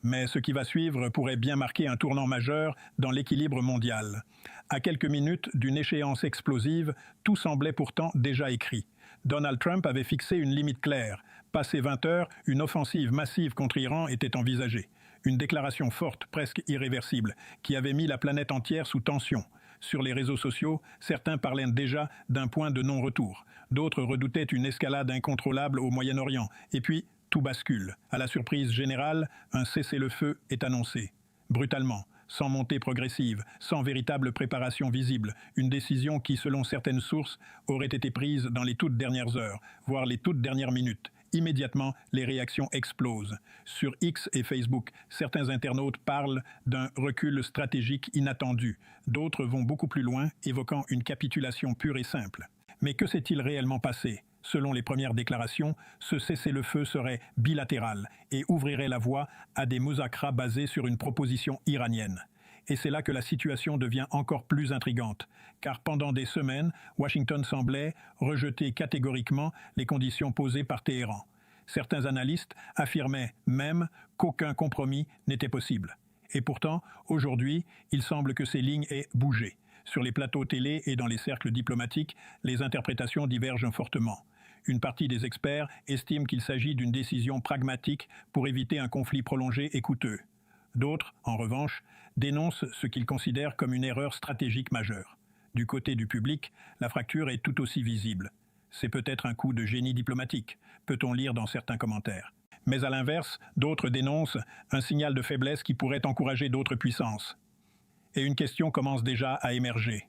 Mais ce qui va suivre pourrait bien marquer un tournant majeur dans l'équilibre mondial. À quelques minutes d'une échéance explosive, tout semblait pourtant déjà écrit. Donald Trump avait fixé une limite claire. Passé 20 heures, une offensive massive contre Iran était envisagée. Une déclaration forte, presque irréversible, qui avait mis la planète entière sous tension. Sur les réseaux sociaux, certains parlaient déjà d'un point de non-retour. D'autres redoutaient une escalade incontrôlable au Moyen-Orient. Et puis, tout bascule. À la surprise générale, un cessez-le-feu est annoncé. Brutalement, sans montée progressive, sans véritable préparation visible, une décision qui, selon certaines sources, aurait été prise dans les toutes dernières heures, voire les toutes dernières minutes. Immédiatement, les réactions explosent. Sur X et Facebook, certains internautes parlent d'un recul stratégique inattendu. D'autres vont beaucoup plus loin, évoquant une capitulation pure et simple. Mais que s'est-il réellement passé ? Selon les premières déclarations, ce cessez-le-feu serait bilatéral et ouvrirait la voie à des massacres basés sur une proposition iranienne. Et c'est là que la situation devient encore plus intrigante, car pendant des semaines, Washington semblait rejeter catégoriquement les conditions posées par Téhéran. Certains analystes affirmaient même qu'aucun compromis n'était possible. Et pourtant, aujourd'hui, il semble que ces lignes aient bougé. Sur les plateaux télé et dans les cercles diplomatiques, les interprétations divergent fortement. Une partie des experts estime qu'il s'agit d'une décision pragmatique pour éviter un conflit prolongé et coûteux. D'autres, en revanche, dénoncent ce qu'ils considèrent comme une erreur stratégique majeure. Du côté du public, la fracture est tout aussi visible. C'est peut-être un coup de génie diplomatique, peut-on lire dans certains commentaires. Mais à l'inverse, d'autres dénoncent un signal de faiblesse qui pourrait encourager d'autres puissances. Et une question commence déjà à émerger.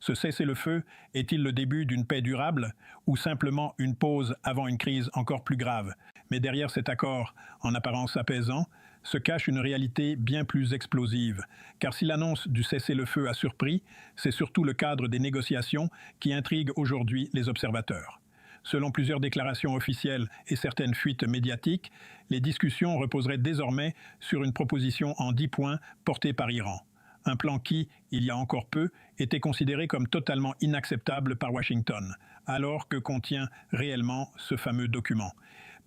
Ce cessez-le-feu est-il le début d'une paix durable ou simplement une pause avant une crise encore plus grave ? Mais derrière cet accord, en apparence apaisant, se cache une réalité bien plus explosive. Car si l'annonce du cessez-le-feu a surpris, c'est surtout le cadre des négociations qui intrigue aujourd'hui les observateurs. Selon plusieurs déclarations officielles et certaines fuites médiatiques, les discussions reposeraient désormais sur une proposition en 10 points portée par Iran. Un plan qui, il y a encore peu, était considéré comme totalement inacceptable par Washington, alors que contient réellement ce fameux document.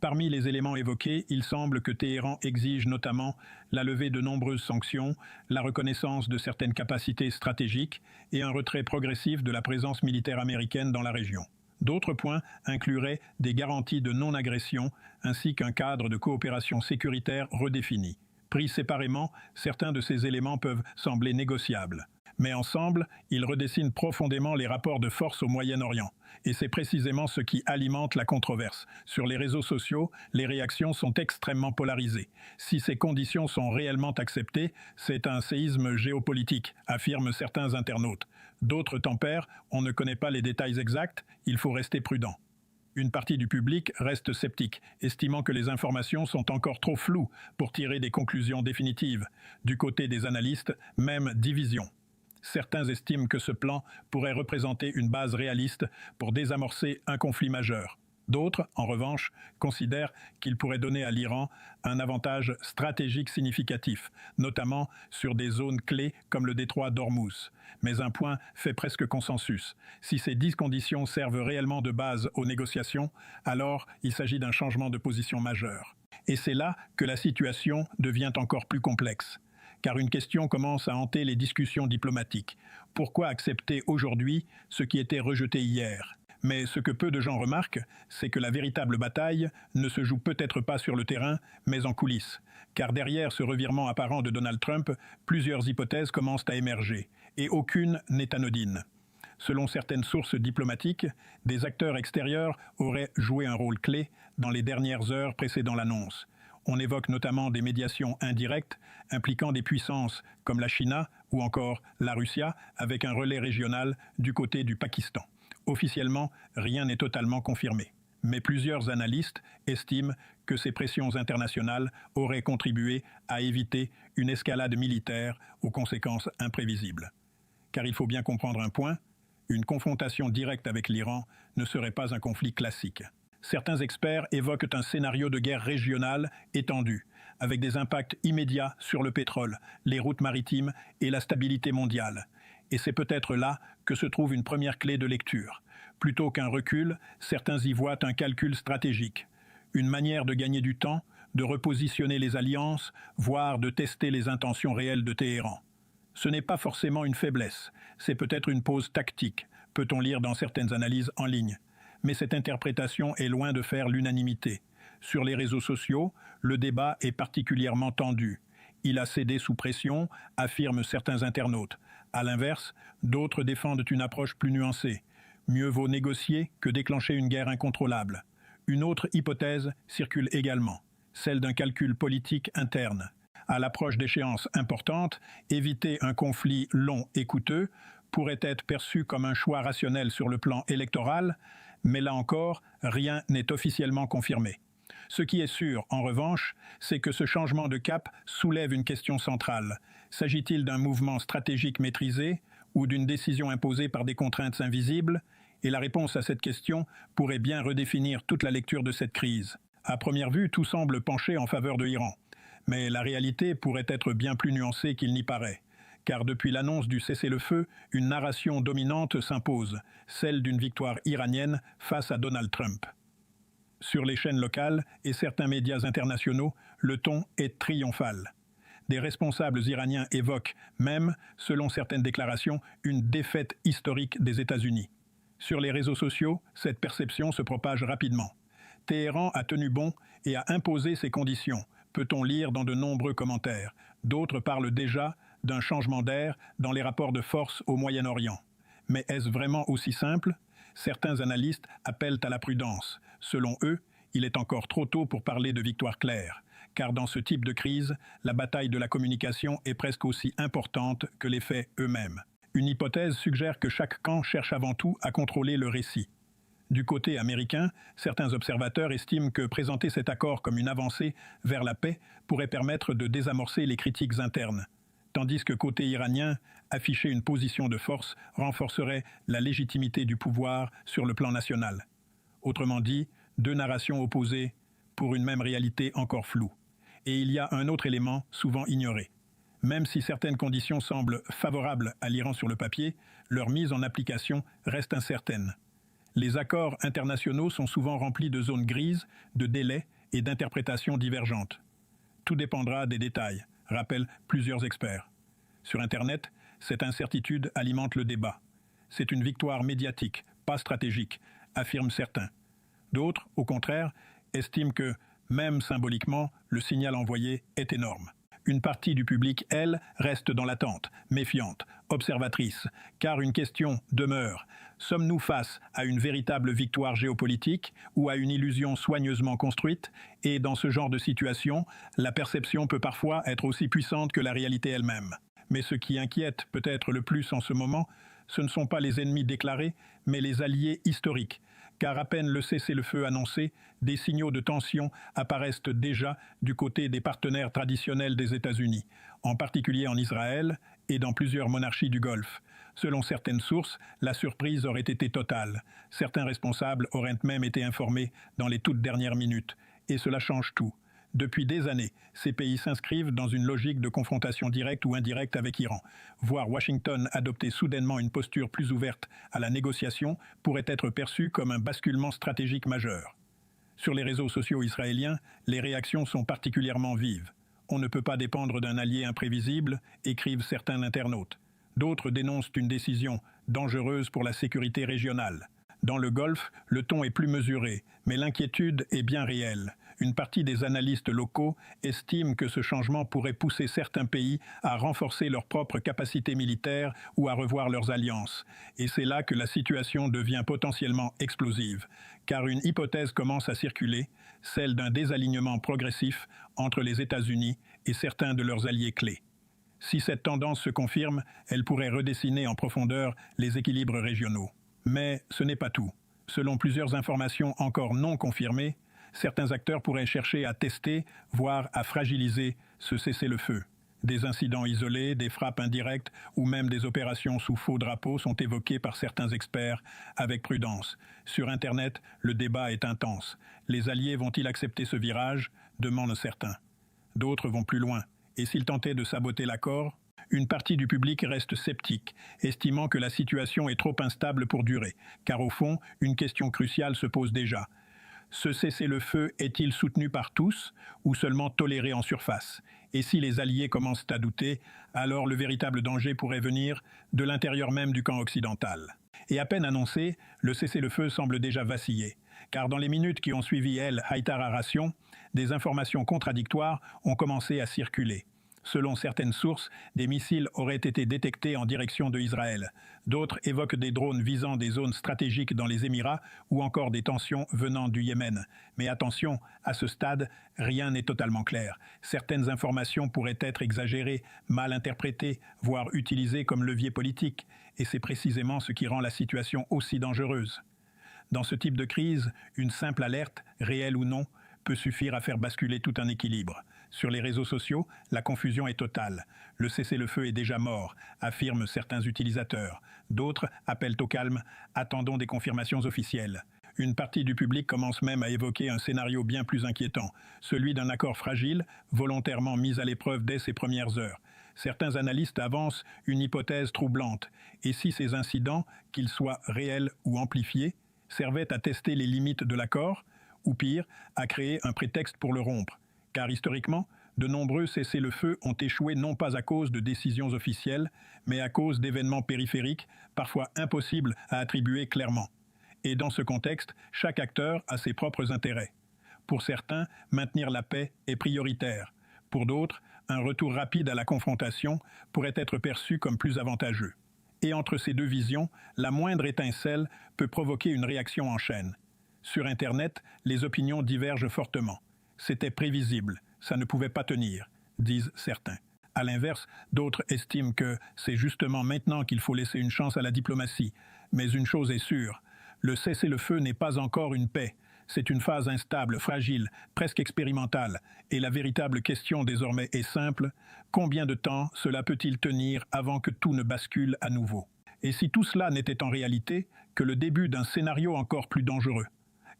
Parmi les éléments évoqués, il semble que Téhéran exige notamment la levée de nombreuses sanctions, la reconnaissance de certaines capacités stratégiques et un retrait progressif de la présence militaire américaine dans la région. D'autres points incluraient des garanties de non-agression ainsi qu'un cadre de coopération sécuritaire redéfini. Pris séparément, certains de ces éléments peuvent sembler négociables. Mais ensemble, ils redessinent profondément les rapports de force au Moyen-Orient. Et c'est précisément ce qui alimente la controverse. Sur les réseaux sociaux, les réactions sont extrêmement polarisées. Si ces conditions sont réellement acceptées, c'est un séisme géopolitique, affirment certains internautes. D'autres tempèrent, on ne connaît pas les détails exacts, il faut rester prudent. Une partie du public reste sceptique, estimant que les informations sont encore trop floues pour tirer des conclusions définitives. Du côté des analystes, même division. Certains estiment que ce plan pourrait représenter une base réaliste pour désamorcer un conflit majeur. D'autres, en revanche, considèrent qu'il pourrait donner à l'Iran un avantage stratégique significatif, notamment sur des zones clés comme le détroit d'Ormuz. Mais un point fait presque consensus. Si ces 10 conditions servent réellement de base aux négociations, alors il s'agit d'un changement de position majeur. Et c'est là que la situation devient encore plus complexe. Car une question commence à hanter les discussions diplomatiques. Pourquoi accepter aujourd'hui ce qui était rejeté hier ? Mais ce que peu de gens remarquent, c'est que la véritable bataille ne se joue peut-être pas sur le terrain, mais en coulisses. Car derrière ce revirement apparent de Donald Trump, plusieurs hypothèses commencent à émerger, et aucune n'est anodine. Selon certaines sources diplomatiques, des acteurs extérieurs auraient joué un rôle clé dans les dernières heures précédant l'annonce. On évoque notamment des médiations indirectes impliquant des puissances comme la Chine ou encore la Russie, avec un relais régional du côté du Pakistan. Officiellement, rien n'est totalement confirmé. Mais plusieurs analystes estiment que ces pressions internationales auraient contribué à éviter une escalade militaire aux conséquences imprévisibles. Car il faut bien comprendre un point, une confrontation directe avec l'Iran ne serait pas un conflit classique. Certains experts évoquent un scénario de guerre régionale étendu, avec des impacts immédiats sur le pétrole, les routes maritimes et la stabilité mondiale. Et c'est peut-être là que se trouve une première clé de lecture. Plutôt qu'un recul, certains y voient un calcul stratégique. Une manière de gagner du temps, de repositionner les alliances, voire de tester les intentions réelles de Téhéran. Ce n'est pas forcément une faiblesse, c'est peut-être une pause tactique, peut-on lire dans certaines analyses en ligne. Mais cette interprétation est loin de faire l'unanimité. Sur les réseaux sociaux, le débat est particulièrement tendu. Il a cédé sous pression, affirment certains internautes. À l'inverse, d'autres défendent une approche plus nuancée. Mieux vaut négocier que déclencher une guerre incontrôlable. Une autre hypothèse circule également, celle d'un calcul politique interne. À l'approche d'échéances importantes, éviter un conflit long et coûteux pourrait être perçu comme un choix rationnel sur le plan électoral, mais là encore, rien n'est officiellement confirmé. Ce qui est sûr, en revanche, c'est que ce changement de cap soulève une question centrale. S'agit-il d'un mouvement stratégique maîtrisé ou d'une décision imposée par des contraintes invisibles? Et la réponse à cette question pourrait bien redéfinir toute la lecture de cette crise. À première vue, tout semble pencher en faveur de l'Iran. Mais la réalité pourrait être bien plus nuancée qu'il n'y paraît. Car depuis l'annonce du cessez-le-feu, une narration dominante s'impose, celle d'une victoire iranienne face à Donald Trump. Sur les chaînes locales et certains médias internationaux, le ton est triomphal. Des responsables iraniens évoquent même, selon certaines déclarations, une défaite historique des États-Unis. Sur les réseaux sociaux, cette perception se propage rapidement. Téhéran a tenu bon et a imposé ses conditions, peut-on lire dans de nombreux commentaires. D'autres parlent déjà d'un changement d'air dans les rapports de force au Moyen-Orient. Mais est-ce vraiment aussi simple? Certains analystes appellent à la prudence. Selon eux, il est encore trop tôt pour parler de victoire claire, car dans ce type de crise, la bataille de la communication est presque aussi importante que les faits eux-mêmes. Une hypothèse suggère que chaque camp cherche avant tout à contrôler le récit. Du côté américain, certains observateurs estiment que présenter cet accord comme une avancée vers la paix pourrait permettre de désamorcer les critiques internes, tandis que côté iranien, afficher une position de force renforcerait la légitimité du pouvoir sur le plan national. Autrement dit, deux narrations opposées pour une même réalité encore floue. Et il y a un autre élément souvent ignoré. Même si certaines conditions semblent favorables à l'Iran sur le papier, leur mise en application reste incertaine. Les accords internationaux sont souvent remplis de zones grises, de délais et d'interprétations divergentes. Tout dépendra des détails, rappellent plusieurs experts. Sur Internet, cette incertitude alimente le débat. C'est une victoire médiatique, pas stratégique, affirment certains. D'autres, au contraire, estiment que, même symboliquement, le signal envoyé est énorme. Une partie du public, elle, reste dans l'attente, méfiante, observatrice, car une question demeure. Sommes-nous face à une véritable victoire géopolitique ou à une illusion soigneusement construite? Et dans ce genre de situation, la perception peut parfois être aussi puissante que la réalité elle-même. Mais ce qui inquiète peut-être le plus en ce moment, ce ne sont pas les ennemis déclarés, mais les alliés historiques. Car à peine le cessez-le-feu annoncé, des signaux de tension apparaissent déjà du côté des partenaires traditionnels des États-Unis, en particulier en Israël et dans plusieurs monarchies du Golfe. Selon certaines sources, la surprise aurait été totale. Certains responsables auraient même été informés dans les toutes dernières minutes. Et cela change tout. Depuis des années, ces pays s'inscrivent dans une logique de confrontation directe ou indirecte avec l'Iran. Voir Washington adopter soudainement une posture plus ouverte à la négociation pourrait être perçu comme un basculement stratégique majeur. Sur les réseaux sociaux israéliens, les réactions sont particulièrement vives. On ne peut pas dépendre d'un allié imprévisible, écrivent certains internautes. D'autres dénoncent une décision dangereuse pour la sécurité régionale. Dans le Golfe, le ton est plus mesuré, mais l'inquiétude est bien réelle. Une partie des analystes locaux estiment que ce changement pourrait pousser certains pays à renforcer leurs propres capacités militaires ou à revoir leurs alliances. Et c'est là que la situation devient potentiellement explosive, car une hypothèse commence à circuler, celle d'un désalignement progressif entre les États-Unis et certains de leurs alliés clés. Si cette tendance se confirme, elle pourrait redessiner en profondeur les équilibres régionaux. Mais ce n'est pas tout. Selon plusieurs informations encore non confirmées, certains acteurs pourraient chercher à tester, voire à fragiliser ce cessez-le-feu. Des incidents isolés, des frappes indirectes ou même des opérations sous faux drapeau sont évoqués par certains experts avec prudence. Sur Internet, le débat est intense. Les alliés vont-ils accepter ce virage? Demandent certains. D'autres vont plus loin. Et s'ils tentaient de saboter l'accord? Une partie du public reste sceptique, estimant que la situation est trop instable pour durer, car au fond, une question cruciale se pose déjà. Ce cessez-le-feu est-il soutenu par tous ou seulement toléré en surface? Et si les Alliés commencent à douter, alors le véritable danger pourrait venir de l'intérieur même du camp occidental. Et à peine annoncé, le cessez-le-feu semble déjà vaciller. Car dans les minutes qui ont suivi El Haïtar Haration, des informations contradictoires ont commencé à circuler. Selon certaines sources, des missiles auraient été détectés en direction de Israël. D'autres évoquent des drones visant des zones stratégiques dans les Émirats ou encore des tensions venant du Yémen. Mais attention, à ce stade, rien n'est totalement clair. Certaines informations pourraient être exagérées, mal interprétées, voire utilisées comme levier politique. Et c'est précisément ce qui rend la situation aussi dangereuse. Dans ce type de crise, une simple alerte, réelle ou non, peut suffire à faire basculer tout un équilibre. Sur les réseaux sociaux, la confusion est totale. Le cessez-le-feu est déjà mort, affirment certains utilisateurs. D'autres appellent au calme, attendons des confirmations officielles. Une partie du public commence même à évoquer un scénario bien plus inquiétant, celui d'un accord fragile, volontairement mis à l'épreuve dès ses premières heures. Certains analystes avancent une hypothèse troublante. Et si ces incidents, qu'ils soient réels ou amplifiés, servaient à tester les limites de l'accord, ou pire, à créer un prétexte pour le rompre? Car historiquement, de nombreux cessez-le-feu ont échoué non pas à cause de décisions officielles, mais à cause d'événements périphériques, parfois impossibles à attribuer clairement. Et dans ce contexte, chaque acteur a ses propres intérêts. Pour certains, maintenir la paix est prioritaire. Pour d'autres, un retour rapide à la confrontation pourrait être perçu comme plus avantageux. Et entre ces deux visions, la moindre étincelle peut provoquer une réaction en chaîne. Sur Internet, les opinions divergent fortement. C'était prévisible, ça ne pouvait pas tenir, disent certains. À l'inverse, d'autres estiment que c'est justement maintenant qu'il faut laisser une chance à la diplomatie. Mais une chose est sûre, le cessez-le-feu n'est pas encore une paix. C'est une phase instable, fragile, presque expérimentale. Et la véritable question désormais est simple, combien de temps cela peut-il tenir avant que tout ne bascule à nouveau? Et si tout cela n'était en réalité que le début d'un scénario encore plus dangereux?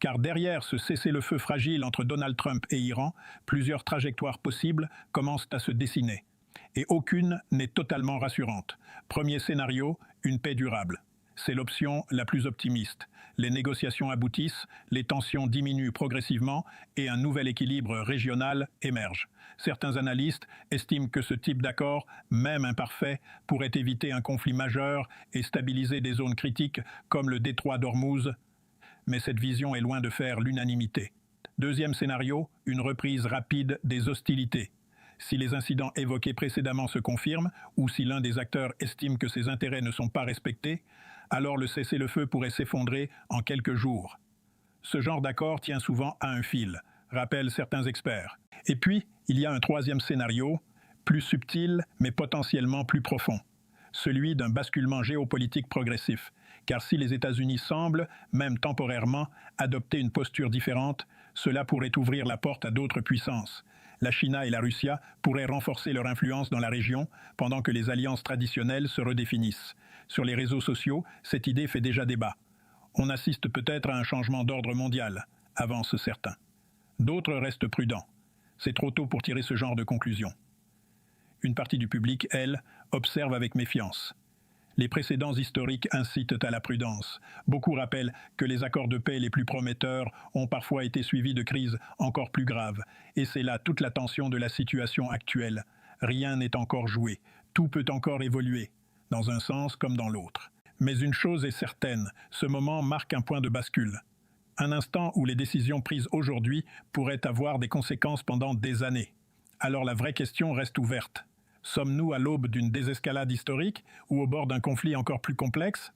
Car derrière ce cessez-le-feu fragile entre Donald Trump et Iran, plusieurs trajectoires possibles commencent à se dessiner. Et aucune n'est totalement rassurante. Premier scénario, une paix durable. C'est l'option la plus optimiste. Les négociations aboutissent, les tensions diminuent progressivement et un nouvel équilibre régional émerge. Certains analystes estiment que ce type d'accord, même imparfait, pourrait éviter un conflit majeur et stabiliser des zones critiques comme le détroit d'Ormuz. Mais cette vision est loin de faire l'unanimité. Deuxième scénario, une reprise rapide des hostilités. Si les incidents évoqués précédemment se confirment, ou si l'un des acteurs estime que ses intérêts ne sont pas respectés, alors le cessez-le-feu pourrait s'effondrer en quelques jours. Ce genre d'accord tient souvent à un fil, rappellent certains experts. Et puis, il y a un troisième scénario, plus subtil mais potentiellement plus profond. Celui d'un basculement géopolitique progressif. Car si les États-Unis semblent, même temporairement, adopter une posture différente, cela pourrait ouvrir la porte à d'autres puissances. La Chine et la Russie pourraient renforcer leur influence dans la région pendant que les alliances traditionnelles se redéfinissent. Sur les réseaux sociaux, cette idée fait déjà débat. On assiste peut-être à un changement d'ordre mondial, avancent certains. D'autres restent prudents. C'est trop tôt pour tirer ce genre de conclusion. Une partie du public, elle, observe avec méfiance. Les précédents historiques incitent à la prudence. Beaucoup rappellent que les accords de paix les plus prometteurs ont parfois été suivis de crises encore plus graves. Et c'est là toute la tension de la situation actuelle. Rien n'est encore joué. Tout peut encore évoluer, dans un sens comme dans l'autre. Mais une chose est certaine, ce moment marque un point de bascule. Un instant où les décisions prises aujourd'hui pourraient avoir des conséquences pendant des années. Alors la vraie question reste ouverte. Sommes-nous à l'aube d'une désescalade historique ou au bord d'un conflit encore plus complexe?